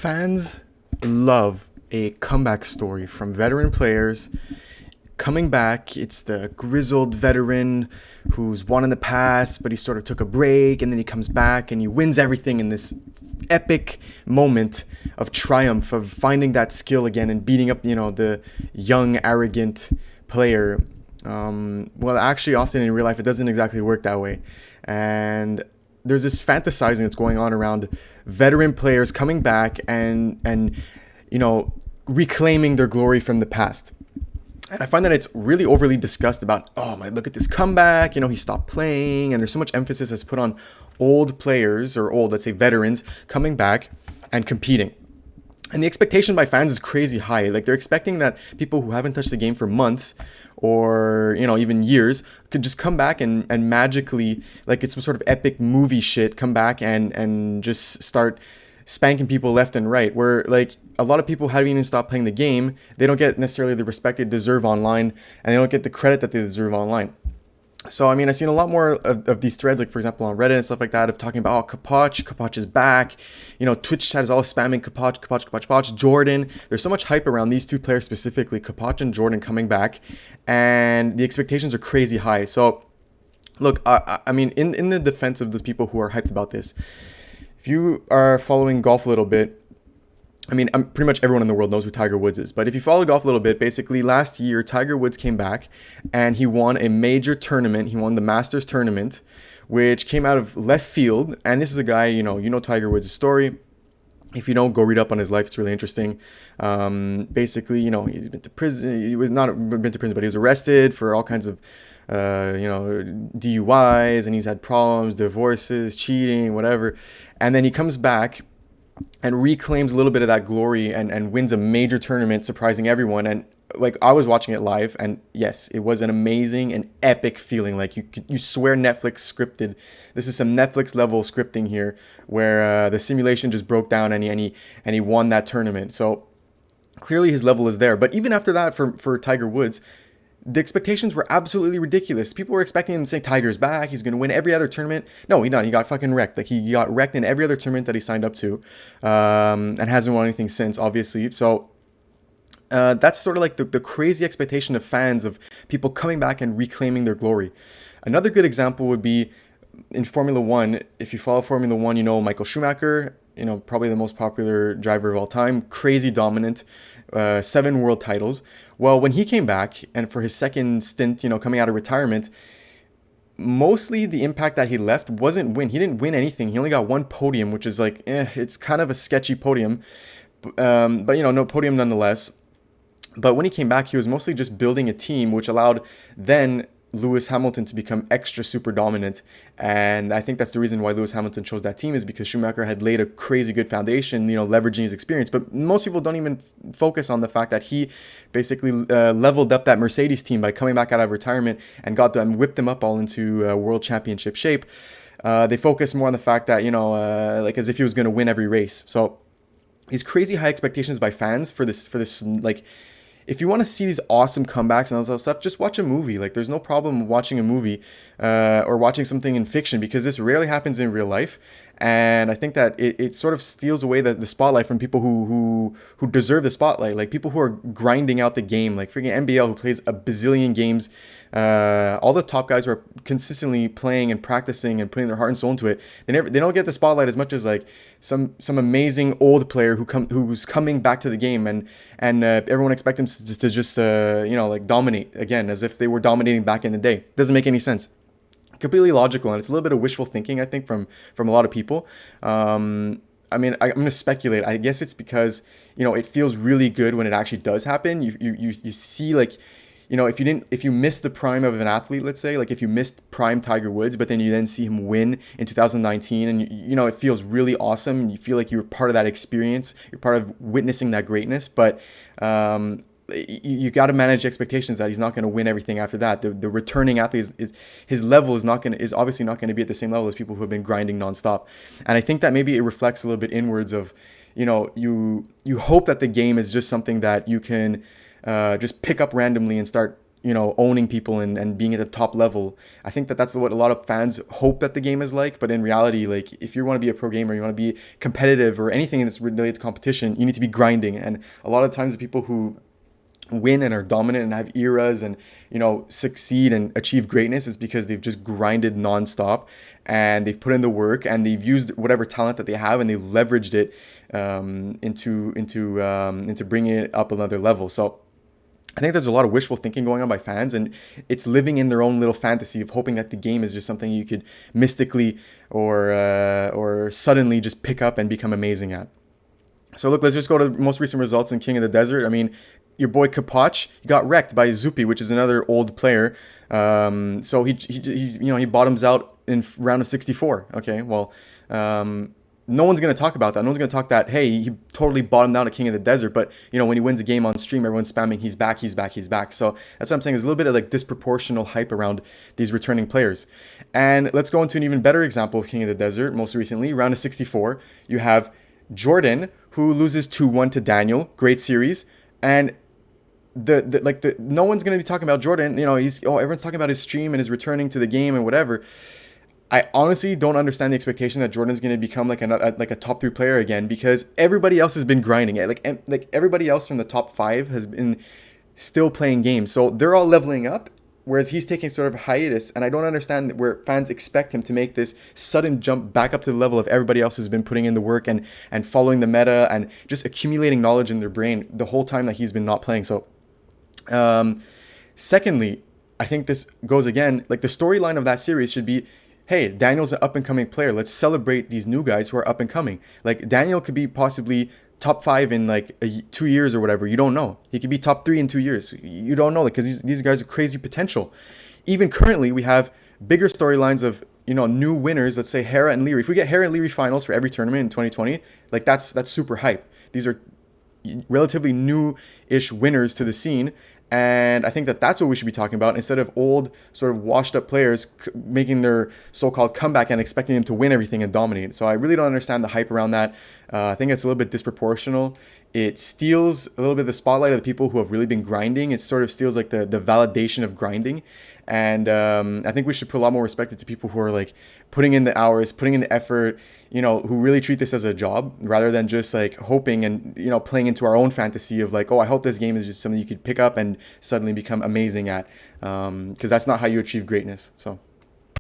Fans love a comeback story from veteran players coming back. It's the grizzled veteran who's won in the past, but he sort of took a break and then he comes back and he wins everything in this epic moment of triumph of finding that skill again and beating up, the young, arrogant player. Well, actually, often in real life, it doesn't exactly work that way. And there's this fantasizing that's going on around veteran players coming back and reclaiming their glory from the past. And I find that it's really overly discussed about, oh my, look at this comeback, he stopped playing, and there's so much emphasis that's put on old players or old, let's say veterans, coming back and competing. And the expectation by fans is crazy high. Like, they're expecting that people who haven't touched the game for months or, even years could just come back and magically, like it's some sort of epic movie shit, come back and just start spanking people left and right. Where, like, a lot of people haven't even stopped playing the game. They don't get necessarily the respect they deserve online, and they don't get the credit that they deserve online. So, I've seen a lot more of these threads, like, for example, on Reddit and stuff like that, of talking about, oh, Kapach is back. Twitch chat is all spamming Kapach, Jordan. There's so much hype around these two players specifically, Kapach and Jordan, coming back, and the expectations are crazy high. So, look, in the defense of those people who are hyped about this, if you are following golf a little bit, pretty much everyone in the world knows who Tiger Woods is. But if you follow golf a little bit, basically last year, Tiger Woods came back and he won a major tournament. He won the Masters tournament, which came out of left field. And this is a guy, you know Tiger Woods' story. If you don't, go read up on his life. It's really interesting. Basically, he's been to prison. He was not been to prison, but he was arrested for all kinds of, DUIs, and he's had problems, divorces, cheating, whatever. And then he comes back and reclaims a little bit of that glory and wins a major tournament, surprising everyone. And like, I was watching it live, and yes, it was an amazing and epic feeling. Like, you swear Netflix scripted. This is some Netflix level scripting here, where the simulation just broke down and he won that tournament. So clearly his level is there. But even after that, for Tiger Woods, the expectations were absolutely ridiculous. People were expecting him to say Tiger's back, he's going to win every other tournament. No, he not. He got fucking wrecked. Like, he got wrecked in every other tournament that he signed up to, and hasn't won anything since, obviously. So that's sort of like the crazy expectation of fans, of people coming back and reclaiming their glory. Another good example would be in Formula One. If you follow Formula One, Michael Schumacher, probably the most popular driver of all time, crazy dominant, 7 world titles. Well, when he came back and for his second stint, coming out of retirement, mostly the impact that he left wasn't win. He didn't win anything. He only got 1 podium, which is like, it's kind of a sketchy podium, but no podium nonetheless. But when he came back, he was mostly just building a team, which allowed then Lewis Hamilton to become extra super dominant. And I think that's the reason why Lewis Hamilton chose that team, is because Schumacher had laid a crazy good foundation, leveraging his experience. But most people don't even focus on the fact that he basically leveled up that Mercedes team by coming back out of retirement and got them, whipped them up all into world championship shape. They focus more on the fact that, like, as if he was going to win every race. So these crazy high expectations by fans for this, like, if you want to see these awesome comebacks and all that stuff, just watch a movie. Like, there's no problem watching a movie or watching something in fiction, because this rarely happens in real life. And I think that it sort of steals away the spotlight from people who deserve the spotlight, like people who are grinding out the game, like freaking NBL, who plays a bazillion games. All the top guys who are consistently playing and practicing and putting their heart and soul into it, they don't get the spotlight as much as like some amazing old player who's coming back to the game, and everyone expects them to just like dominate again, as if they were dominating back in the day. Doesn't make any sense. Completely logical, and it's a little bit of wishful thinking, I think, from a lot of people. I'm going to speculate. I guess it's because it feels really good when it actually does happen. You see, like, if you missed the prime of an athlete, let's say, like if you missed prime Tiger Woods, but then you then see him win in 2019, and it feels really awesome, and you feel like you're part of that experience, you're part of witnessing that greatness. But you got to manage expectations that he's not going to win everything after that. The returning athlete his level is obviously not going to be at the same level as people who have been grinding nonstop. And I think that maybe it reflects a little bit inwards of, you hope that the game is just something that you can just pick up randomly and start owning people and being at the top level. I think that that's what a lot of fans hope that the game is like. But in reality, like if you want to be a pro gamer, you want to be competitive or anything that's related to competition, you need to be grinding. And a lot of times the people who win and are dominant and have eras and succeed and achieve greatness is because they've just grinded nonstop and they've put in the work and they've used whatever talent that they have and they've leveraged it into bringing it up another level. So I think there's a lot of wishful thinking going on by fans, and it's living in their own little fantasy of hoping that the game is just something you could mystically or suddenly just pick up and become amazing at. So look, let's just go to the most recent results in King of the Desert. I mean, your boy Kapach got wrecked by Zupi, which is another old player. So he bottoms out in round of 64. Okay, well, no one's going to talk about that. No one's going to talk that, hey, he totally bottomed out at King of the Desert. But, when he wins a game on stream, everyone's spamming, he's back, he's back, he's back. So that's what I'm saying. There's a little bit of like disproportional hype around these returning players. And let's go into an even better example of King of the Desert. Most recently, round of 64, you have Jordan, who loses 2-1 to Daniel. Great series. And no one's going to be talking about Jordan. Everyone's talking about his stream and his returning to the game and whatever. I honestly don't understand the expectation that Jordan's going to become like a top 3 player again, because everybody else has been grinding it. Like everybody else from the top 5 has been still playing games. So they're all leveling up, whereas he's taking sort of a hiatus. And I don't understand where fans expect him to make this sudden jump back up to the level of everybody else who's been putting in the work and following the meta and just accumulating knowledge in their brain the whole time that he's been not playing. So secondly, I think this goes again, like the storyline of that series should be, hey, Daniel's an up-and-coming player. Let's celebrate these new guys who are up-and-coming. Like, Daniel could be possibly top 5 in, 2 years or whatever. You don't know. He could be top 3 in 2 years. You don't know, because these guys are crazy potential. Even currently, we have bigger storylines of, new winners. Let's say Hera and Leary. If we get Hera and Leary finals for every tournament in 2020, that's super hype. These are relatively new-ish winners to the scene. And I think that that's what we should be talking about, instead of old, sort of washed up players making their so-called comeback and expecting them to win everything and dominate. So I really don't understand the hype around that. I think it's a little bit disproportional. It steals a little bit of the spotlight of the people who have really been grinding. It sort of steals like the validation of grinding. And I think we should put a lot more respect into people who are like putting in the hours, putting in the effort, who really treat this as a job rather than just like hoping and, playing into our own fantasy of like, oh, I hope this game is just something you could pick up and suddenly become amazing at. Because that's not how you achieve greatness. So.